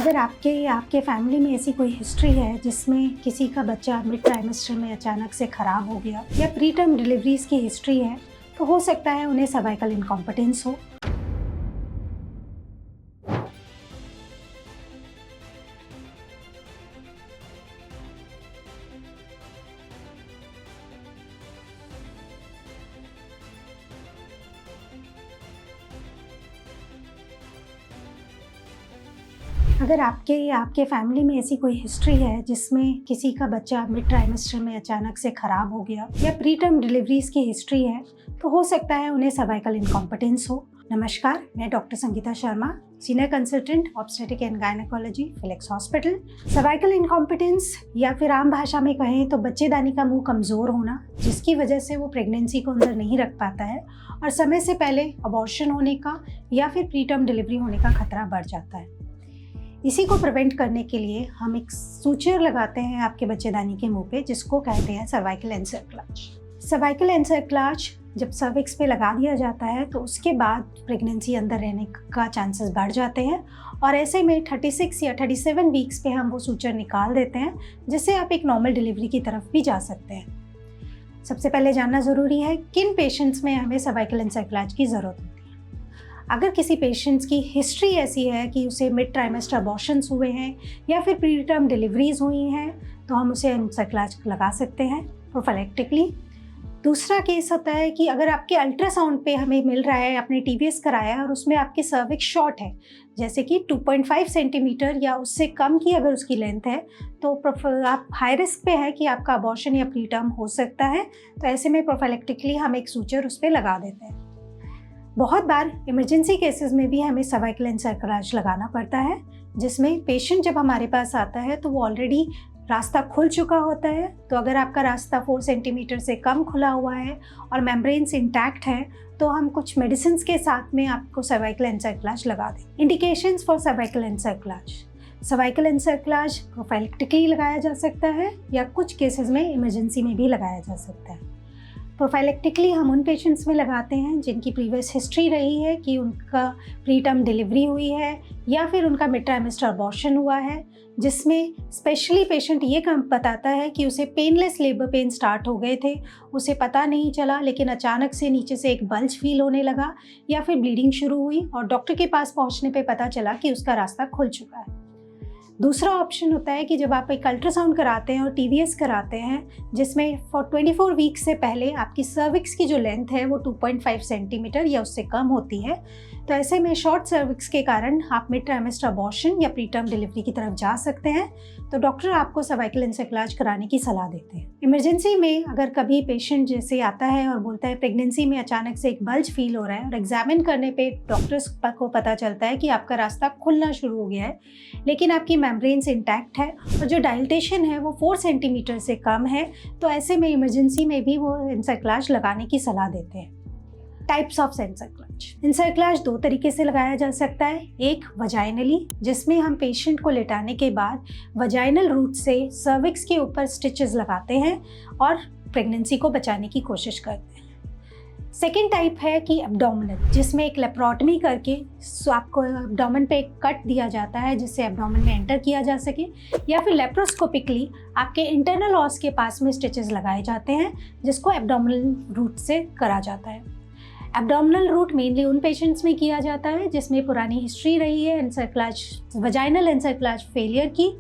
अगर आपके या आपके फैमिली में ऐसी कोई हिस्ट्री है जिसमें किसी का बच्चा मिड ट्राइमेस्टर में अचानक से ख़राब हो गया या प्री टर्म डिलीवरीज की हिस्ट्री है, तो हो सकता है उन्हें सर्वाइकल इनकॉम्पिटेंस हो। अगर आपके या आपके फैमिली में ऐसी कोई हिस्ट्री है जिसमें किसी का बच्चा मिड ट्राइमेस्टर में अचानक से ख़राब हो गया या प्री टर्म डिलीवरीज की हिस्ट्री है, तो हो सकता है उन्हें सर्वाइकल इनकॉम्पिटेंस हो। नमस्कार, मैं doctor Sangeeta Sharma, senior consultant obstetric and gynaecology, Felix hospital. Cervical incompetence या फिर आम भाषा में कहें तो बच्चेदानी का मुंह कमज़ोर होना, जिसकी वजह से वो प्रेगनेंसी को अंदर नहीं रख पाता है और समय से पहले अबॉर्शन होने का या फिर प्री टर्म डिलीवरी होने का खतरा बढ़ जाता है। इसी को प्रिवेंट करने के लिए हम एक सूचर लगाते हैं आपके बच्चेदानी के मुंह पे, जिसको कहते हैं सर्वाइकल एनसेफेलाज। सर्वाइकल एनसेफेलाज जब सर्विक्स पे लगा दिया जाता है तो उसके बाद प्रेगनेंसी अंदर रहने का चांसेस बढ़ जाते हैं और ऐसे में 36 या 37 वीक्स पे हम वो सूचर निकाल देते हैं, जिससे आप एक नॉर्मल डिलीवरी की तरफ भी जा सकते हैं। सबसे पहले जानना ज़रूरी है किन पेशेंट्स में हमें सर्वाइकल एनसेफेलाज की ज़रूरत होती है। अगर किसी पेशेंट्स की हिस्ट्री ऐसी है कि उसे मिड ट्राइमेस्टर अबॉर्शंस हुए हैं या फिर प्री टर्म डिलीवरीज हुई हैं, तो हम उसे एनसेफेलाज लगा सकते हैं प्रोफिलैक्टिकली। दूसरा केस होता है कि अगर आपके अल्ट्रासाउंड पे हमें मिल रहा है, आपने टीवीएस कराया और उसमें आपके सर्विक्स शॉर्ट है, जैसे कि 2.5 सेंटीमीटर या उससे कम की अगर उसकी लेंथ है, तो आप हाई रिस्क पे है कि आपका अबॉर्शन या प्री टर्म हो सकता है। तो ऐसे में प्रोफिलैक्टिकली हम एक सूचर उस पर लगा देते हैं। बहुत बार इमरजेंसी केसेस में भी हमें सर्वाइकल एनसेफेलाज लगाना पड़ता है, जिसमें पेशेंट जब हमारे पास आता है तो वो ऑलरेडी रास्ता खुल चुका होता है। तो अगर आपका रास्ता 4 सेंटीमीटर से कम खुला हुआ है और मेम्ब्रेन्स इंटैक्ट हैं, तो हम कुछ मेडिसिन के साथ में आपको सर्वाइकल एनसेफेलाज लगा दें। Indications for cervical encephalitis: cervical एनसेफेलाज प्रोफिलैक्टिकली लगाया जा सकता है या कुछ केसेस में इमरजेंसी में भी लगाया जा सकता है। प्रोफिलैक्टिकली हम उन पेशेंट्स में लगाते हैं जिनकी प्रीवियस हिस्ट्री रही है कि उनका प्री टर्म डिलीवरी हुई है या फिर उनका मिड ट्राइमेस्टर अबॉर्शन हुआ है, जिसमें स्पेशली पेशेंट ये बताता है कि उसे पेनलेस लेबर पेन स्टार्ट हो गए थे, उसे पता नहीं चला, लेकिन अचानक से नीचे से एक बल्ज फील होने लगा या फिर ब्लीडिंग शुरू हुई और डॉक्टर के पास पहुंचने पे पता चला कि उसका रास्ता खुल चुका है। दूसरा ऑप्शन होता है कि जब आप एक अल्ट्रासाउंड कराते हैं और टीवीएस कराते हैं, जिसमें फॉर 24 वीक्स से पहले आपकी सर्विक्स की जो लेंथ है वो 2.5 सेंटीमीटर या उससे कम होती है, तो ऐसे में शॉर्ट सर्विक्स के कारण आप मिड ट्राइमेस्टर अबॉर्शन या प्री टर्म डिलीवरी की तरफ जा सकते हैं। तो डॉक्टर आपको सर्वाइकल एनसेफेलाज कराने की सलाह देते हैं। इमरजेंसी में अगर कभी पेशेंट जैसे आता है और बोलता है प्रेगनेंसी में अचानक से एक बल्ज फील हो रहा है और एग्जामिन करने पे डॉक्टर्स को पता चलता है कि आपका रास्ता खुलना शुरू हो गया है, लेकिन आपकी मेम्ब्रेन्स इंटैक्ट है और जो डायलिटेशन है वो 4 सेंटीमीटर से कम है, तो ऐसे में इमरजेंसी में भी वो एनसेफेलाज लगाने की सलाह देते हैं। टाइप्स ऑफ एनसेफेलाज: एनसेफेलाज 2 तरीके से लगाया जा सकता है। एक वजाइनली, जिसमें हम पेशेंट को लेटाने के बाद वजाइनल रूट से सर्विक्स के ऊपर स्टिचेस लगाते हैं और प्रेगनेंसी को बचाने की कोशिश करते हैं। सेकेंड टाइप है कि एब्डोमिनल, जिसमें एक लेप्रोटमी करके आपको एब्डोमेन पे एक कट दिया जाता है जिससे एब्डोमेन में एंटर किया जा सके, या फिर लेप्रोस्कोपिकली आपके इंटरनल ऑस के पास में स्टिचेस लगाए जाते हैं, जिसको एब्डोमिनल रूट से करा जाता है। एब्डोमिनल रूट मेनली उन पेशेंट्स में किया जाता है जिसमें पुरानी हिस्ट्री रही है एनसेफेलाज, वजाइनल एनसेफेलाज फेलियर की,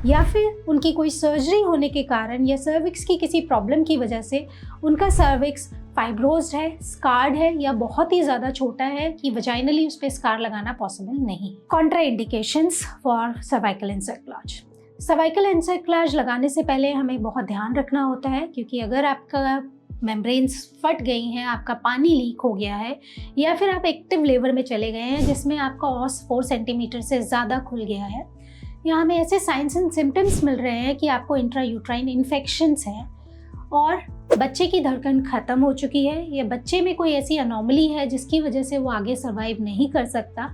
या फिर उनकी कोई सर्जरी होने के कारण या सर्विक्स की किसी प्रॉब्लम की वजह से उनका सर्विक्स फाइब्रोज्ड है, स्कार्ड है या बहुत ही ज़्यादा छोटा है कि वजाइनली उस पर स्कार लगाना पॉसिबल नहीं। Contraindications for cervical encephalitis: cervical encephalitis लगाने से पहले हमें बहुत ध्यान रखना होता है, क्योंकि अगर आपका मेम्ब्रेन्स फट गई हैं, आपका पानी लीक हो गया है या फिर आप एक्टिव लेबर में चले गए हैं जिसमें आपका ऑस 4 सेंटीमीटर से ज़्यादा खुल गया है, या हमें ऐसे साइंस एंड सिम्टम्स मिल रहे हैं कि आपको इंट्रायूट्राइन इन्फेक्शंस हैं और बच्चे की धड़कन ख़त्म हो चुकी है या बच्चे में कोई ऐसी अनोमली है जिसकी वजह से वो आगे सर्वाइव नहीं कर सकता,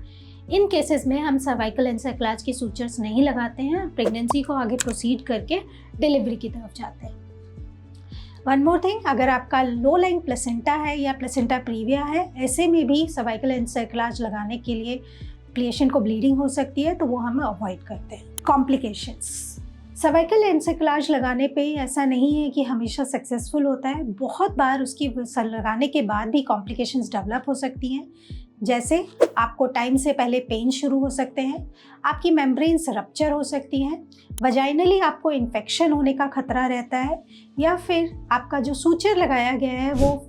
इन केसेस में हम सर्वाइकल एनसेफेलाज की सूचर्स नहीं लगाते हैं, प्रेगनेंसी को आगे प्रोसीड करके डिलीवरी की तरफ जाते हैं। वन मोर थिंग, अगर आपका लो लाइंग प्लेसेंटा है या प्लेसेंटा प्रीविया है, ऐसे में भी सर्वाइकल एनसेफेलाज लगाने के लिए पेशेंट को ब्लीडिंग हो सकती है, तो वो हम अवॉइड करते हैं। कॉम्प्लिकेशंस, सर्वाइकल एनसेफेलाज लगाने पे ऐसा नहीं है कि हमेशा सक्सेसफुल होता है। बहुत बार उसकी लगाने के बाद भी कॉम्प्लिकेशंस डेवलप हो सकती हैं, जैसे आपको टाइम से पहले पेन शुरू हो सकते हैं, आपकी मेम्ब्रेन्स रप्चर हो सकती हैं, वजाइनली आपको इन्फेक्शन होने का खतरा रहता है, या फिर आपका जो सूचर लगाया गया है वो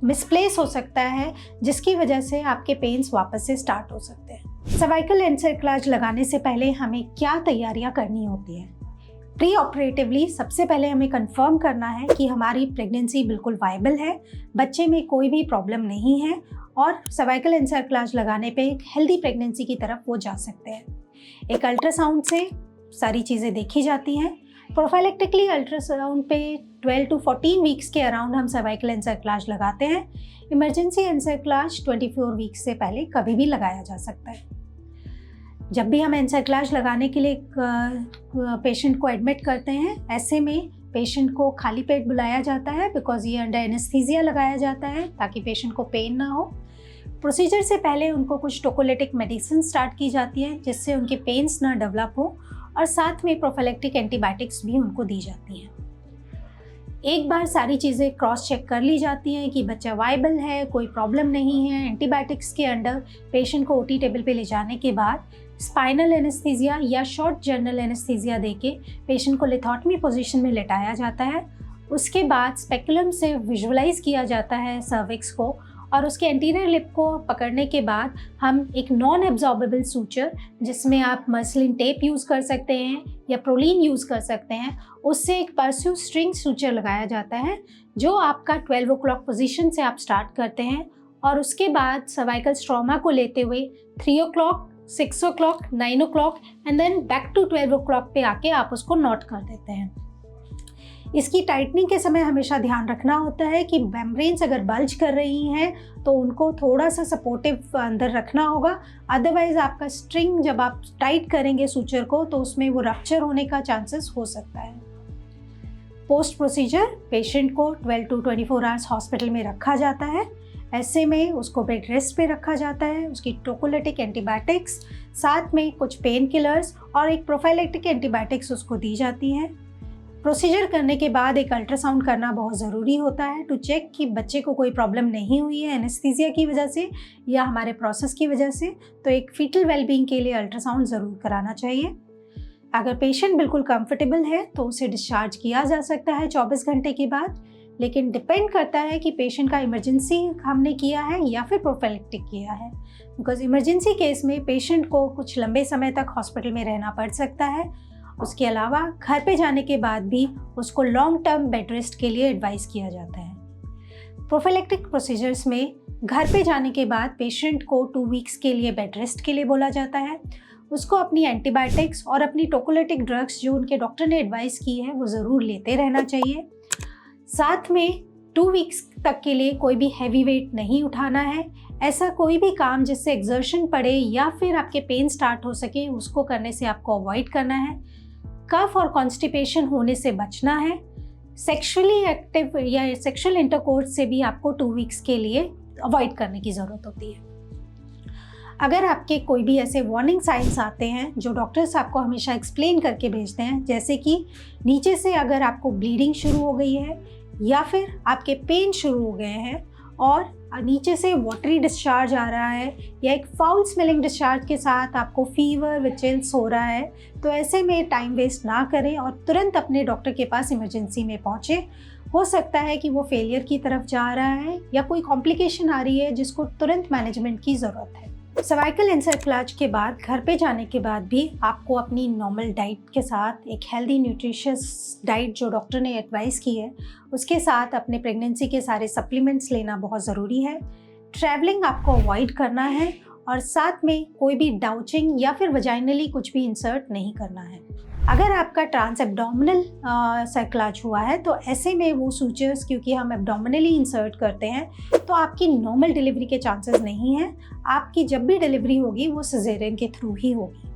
मिसप्लेस हो सकता है, जिसकी वजह से आपके पेन्स वापस से स्टार्ट हो सकते हैं। सर्वाइकल एनसेफेलाज लगाने से पहले हमें क्या तैयारियां करनी होती हैं? प्री ऑपरेटिवली सबसे पहले हमें कंफर्म करना है कि हमारी प्रेगनेंसी बिल्कुल वायबल है, बच्चे में कोई भी प्रॉब्लम नहीं है और सर्वाइकल एनसेफेलाज लगाने पे एक हेल्दी प्रेगनेंसी की तरफ वो जा सकते हैं। एक अल्ट्रासाउंड से सारी चीज़ें देखी जाती हैं। प्रोफाइलेक्टिकली अल्ट्रासाउंड पे 12 to 14 वीक्स के अराउंड हम सर्वाइकल एनसेफेलाज लगाते हैं। इमरजेंसी एनसेफेलाज 24 वीक्स से पहले कभी भी लगाया जा सकता है। जब भी हम एनसेफेलाज लगाने के लिए पेशेंट को एडमिट करते हैं, ऐसे में पेशेंट को खाली पेट बुलाया जाता है, बिकॉज ये अंडर एनेस्थीसिया लगाया जाता है ताकि पेशेंट को पेन ना हो। प्रोसीजर से पहले उनको कुछ टोकोलिटिक मेडिसिन स्टार्ट की जाती है जिससे उनके पेन्स ना डेवलप हो, और साथ में प्रोफिलैक्टिक एंटीबायोटिक्स भी उनको दी जाती हैं। एक बार सारी चीज़ें क्रॉस चेक कर ली जाती हैं कि बच्चा वायबल है, कोई प्रॉब्लम नहीं है, एंटीबायोटिक्स के अंडर पेशेंट को ओटी टेबल पे ले जाने के बाद स्पाइनल एनेस्थीसिया या शॉर्ट जर्नल एनेस्थीसिया देके पेशेंट को लिथोटमी पोजीशन में लेटाया जाता है। उसके बाद स्पेकुलम से विजुअलाइज किया जाता है सर्विक्स को, और उसके एंटीरियर लिप को पकड़ने के बाद हम एक नॉन एब्जॉर्बेबल सूचर, जिसमें आप मसलिन टेप यूज़ कर सकते हैं या प्रोलीन यूज़ कर सकते हैं, उससे एक परस्यू स्ट्रिंग सूचर लगाया जाता है, जो आपका 12 o'clock पोजीशन से आप स्टार्ट करते हैं, और उसके बाद सर्वाइकल स्ट्रोमा को लेते हुए 3 o'clock, 6 o'clock, 9 o'clock and then back to 12 o'clock पे आके आप उसको नोट कर देते हैं। इसकी टाइटनिंग के समय हमेशा ध्यान रखना होता है कि मेम्ब्रेन्स अगर बल्ज कर रही हैं तो उनको थोड़ा सा सपोर्टिव अंदर रखना होगा, अदरवाइज आपका स्ट्रिंग जब आप टाइट करेंगे सूचर को तो उसमें वो रप्चर होने का चांसेस हो सकता है। पोस्ट प्रोसीजर पेशेंट को 12 to 24 आवर्स हॉस्पिटल में रखा जाता है। ऐसे में उसको बेड रेस्ट पे रखा जाता है, उसकी टोकोलिटिक एंटीबायोटिक्स, साथ में कुछ पेन किलर्स और एक प्रोफाइलेक्टिक एंटीबायोटिक्स उसको दी जाती हैं। प्रोसीजर करने के बाद एक अल्ट्रासाउंड करना बहुत ज़रूरी होता है टू चेक कि बच्चे को कोई प्रॉब्लम नहीं हुई है एनेस्थीसिया की वजह से या हमारे प्रोसेस की वजह से, तो एक फीटल वेलबींग के लिए अल्ट्रासाउंड ज़रूर कराना चाहिए। अगर पेशेंट बिल्कुल कंफर्टेबल है तो उसे डिस्चार्ज किया जा सकता है 24 घंटे के बाद, लेकिन डिपेंड करता है कि पेशेंट का इमरजेंसी हमने किया है या फिर प्रोफिलैक्टिक किया है, बिकॉज इमरजेंसी केस में पेशेंट को कुछ लंबे समय तक हॉस्पिटल में रहना पड़ सकता है। उसके अलावा घर पे जाने के बाद भी उसको लॉन्ग टर्म बेड रेस्ट के लिए एडवाइस किया जाता है। प्रोफिलैक्टिक प्रोसीजर्स में घर पे जाने के बाद पेशेंट को 2 वीक्स के लिए बेड रेस्ट के लिए बोला जाता है। उसको अपनी एंटीबायोटिक्स और अपनी टोकोलिटिक ड्रग्स जो उनके डॉक्टर ने एडवाइस की है वो ज़रूर लेते रहना चाहिए। साथ में 2 वीक्स तक के लिए कोई भी हैवी वेट नहीं उठाना है। ऐसा कोई भी काम जिससे एक्सर्शन पड़े या फिर आपके पेन स्टार्ट हो सके उसको करने से आपको अवॉइड करना है। कफ और कॉन्स्टिपेशन होने से बचना है। सेक्सुअली एक्टिव या सेक्सुअल इंटरकोर्स से भी आपको 2 वीक्स के लिए अवॉइड करने की ज़रूरत होती है। अगर आपके कोई भी ऐसे वार्निंग साइंस आते हैं जो डॉक्टर्स आपको हमेशा एक्सप्लेन करके भेजते हैं, जैसे कि नीचे से अगर आपको ब्लीडिंग शुरू हो गई है या फिर आपके पेन शुरू हो गए हैं और नीचे से वाटरी डिस्चार्ज आ रहा है या एक फाउल स्मेलिंग डिस्चार्ज के साथ आपको फीवर विद चिल्स हो रहा है, तो ऐसे में टाइम वेस्ट ना करें और तुरंत अपने डॉक्टर के पास इमरजेंसी में पहुँचे। हो सकता है कि वो फेलियर की तरफ जा रहा है या कोई कॉम्प्लिकेशन आ रही है जिसको तुरंत मैनेजमेंट की ज़रूरत है। सर्वाइकल एनसेफेलाज के बाद घर पे जाने के बाद भी आपको अपनी नॉर्मल डाइट के साथ एक हेल्दी न्यूट्रिशियस डाइट जो डॉक्टर ने एडवाइस की है उसके साथ अपने प्रेगनेंसी के सारे सप्लीमेंट्स लेना बहुत ज़रूरी है। ट्रैवलिंग आपको अवॉइड करना है और साथ में कोई भी डाउचिंग या फिर वजाइनली कुछ भी इंसर्ट नहीं करना है। अगर आपका ट्रांस एब्डोमिनल सर्कलाज हुआ है तो ऐसे में वो सूचर्स क्योंकि हम एब्डोमिनली इंसर्ट करते हैं तो आपकी नॉर्मल डिलीवरी के चांसेस नहीं हैं। आपकी जब भी डिलीवरी होगी वो सिजेरियन के थ्रू ही होगी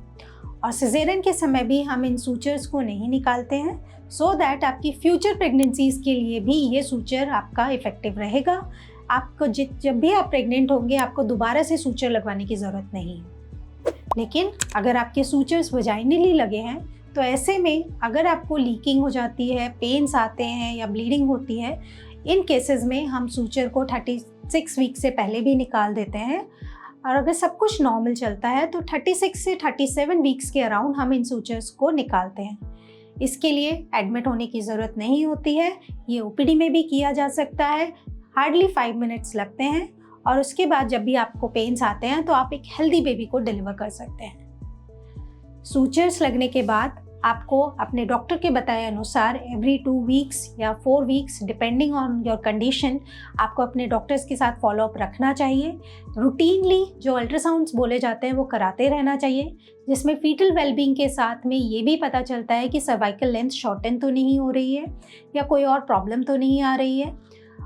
और सिजेरियन के समय भी हम इन सूचर्स को नहीं निकालते हैं, सो दैट आपकी फ्यूचर प्रेगनेंसीज के लिए भी ये सूचर आपका इफ़ेक्टिव रहेगा। आपको जब भी आप प्रेग्नेंट होंगे आपको दोबारा से सूचर लगवाने की ज़रूरत नहीं है। लेकिन अगर आपके सूचर्स वजाइनली लगे हैं तो ऐसे में अगर आपको लीकिंग हो जाती है, पेन्स आते हैं या ब्लीडिंग होती है, इन केसेस में हम सूचर को 36 वीक से पहले भी निकाल देते हैं। और अगर सब कुछ नॉर्मल चलता है तो 36 से 37 वीक्स के अराउंड हम इन सूचर्स को निकालते हैं। इसके लिए एडमिट होने की ज़रूरत नहीं होती है, ये ओपीडी में भी किया जा सकता है। हार्डली 5 मिनट्स लगते हैं और उसके बाद जब भी आपको पेन्स आते हैं तो आप एक हेल्दी बेबी को डिलीवर कर सकते हैं। सूचर्स लगने के बाद आपको अपने डॉक्टर के बताए अनुसार एवरी 2 वीक्स या 4 weeks depending on your condition आपको अपने डॉक्टर्स के साथ फॉलोअप रखना चाहिए। रूटीनली जो अल्ट्रासाउंड्स बोले जाते हैं वो कराते रहना चाहिए, जिसमें फीटल वेलबींग के साथ में ये भी पता चलता है कि सर्वाइकल लेंथ शॉर्टन तो नहीं हो रही है या कोई और प्रॉब्लम तो नहीं आ रही है।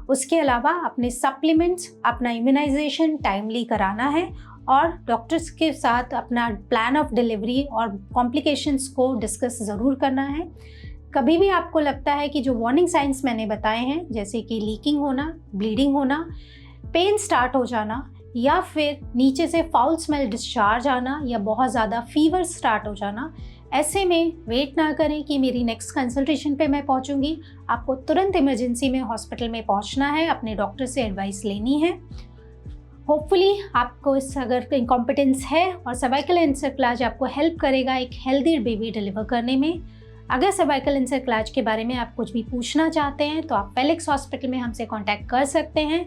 उसके अलावा अपने सप्लीमेंट्स, अपना इम्यूनाइजेशन टाइमली कराना है और डॉक्टर्स के साथ अपना प्लान ऑफ डिलीवरी और कॉम्प्लिकेशंस को डिस्कस ज़रूर करना है। कभी भी आपको लगता है कि जो वार्निंग साइंस मैंने बताए हैं, जैसे कि लीकिंग होना, ब्लीडिंग होना, पेन स्टार्ट हो जाना या फिर नीचे से फाउल स्मेल डिस्चार्ज आना या बहुत ज़्यादा फीवर स्टार्ट हो जाना, ऐसे में वेट ना करें कि मेरी नेक्स्ट कंसल्टेशन पे मैं पहुंचूंगी। आपको तुरंत इमरजेंसी में हॉस्पिटल में पहुंचना है, अपने डॉक्टर से एडवाइस लेनी है। होपफुली आपको इस अगर इनकॉम्पिटेंस है और सर्वाइकल एन्सेफेलाइटिस आपको हेल्प करेगा एक हेल्दी बेबी डिलीवर करने में। अगर सर्वाइकल एन्सेफेलाइटिस के बारे में आप कुछ भी पूछना चाहते हैं तो आप फेलिक्स हॉस्पिटल में हमसे कांटेक्ट कर सकते हैं।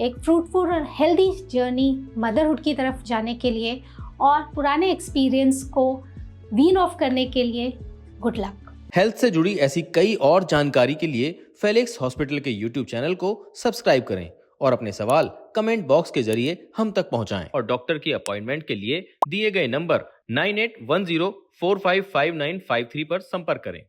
एक फ्रूटफुल और हेल्दी जर्नी मदरहुड की तरफ जाने के लिए और पुराने एक्सपीरियंस को वीन ऑफ करने के लिए गुड लक। हेल्थ से जुड़ी ऐसी कई और जानकारी के लिए फेलिक्स हॉस्पिटल के यूट्यूब चैनल को सब्सक्राइब करें और अपने सवाल कमेंट बॉक्स के जरिए हम तक पहुंचाएं और डॉक्टर की अपॉइंटमेंट के लिए दिए गए नंबर 9810455953 पर संपर्क करें।